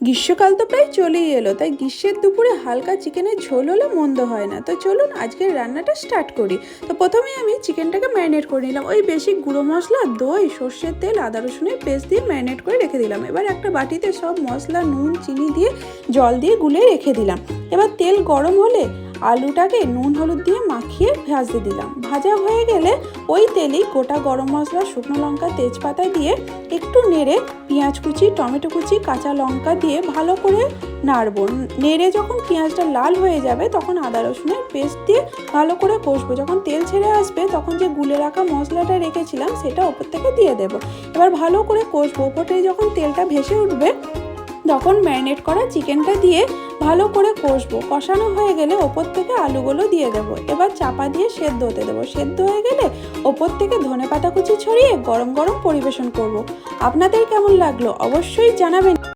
গ্রীষ্মকাল তো প্রায় চলেই এলো, তাই গ্রীষ্মের দুপুরে হালকা চিকেনের ঝোল হলে মন্দ হয় না। তো চলুন আজকের রান্নাটা স্টার্ট করি। তো প্রথমে আমি চিকেনটাকে ম্যারিনেট করে নিলাম। ওই বেশি গুঁড়ো মশলা, দই, সর্ষের তেল, আদা রসুনের পেস্ট দিয়ে ম্যারিনেট করে রেখে দিলাম। এবার একটা বাটিতে সব মশলা, নুন, চিনি দিয়ে জল দিয়ে গুলে রেখে দিলাম। এবার তেল গরম হলে আলুটাকে নুন হলুদ দিয়ে মাখিয়ে ভাজতে দিলাম। ভাজা হয়ে গেলে ওই তেলেই গোটা গরম মশলা, শুকনো লঙ্কা, তেজপাতা দিয়ে একটু নেড়ে পেঁয়াজ কুচি, টমেটো কুচি, কাঁচা লঙ্কা দিয়ে ভালো করে নাড়বো। নেড়ে যখন পেঁয়াজটা লাল হয়ে যাবে তখন আদা রসুনের পেস্ট দিয়ে ভালো করে কষবো। যখন তেল ছেড়ে আসবে তখন যে গুলে রাখা মশলাটা রেখেছিলাম সেটা ওপর থেকে দিয়ে দেবো। এবার ভালো করে কষবো। ওপর থেকে যখন তেলটা ভেসে উঠবে তখন ম্যারিনেট করা চিকেনটা দিয়ে ভালো করে কষবো। কষানো হয়ে গেলে ওপর থেকে আলুগুলো দিয়ে দেবো। এবার চাপা দিয়ে সেদ্ধ হতে দেবো। সেদ্ধ হয়ে গেলে ওপর থেকে ধনেপাতা কুচি ছড়িয়ে গরম গরম পরিবেশন করব। আপনাদের কেমন লাগলো অবশ্যই জানাবেন।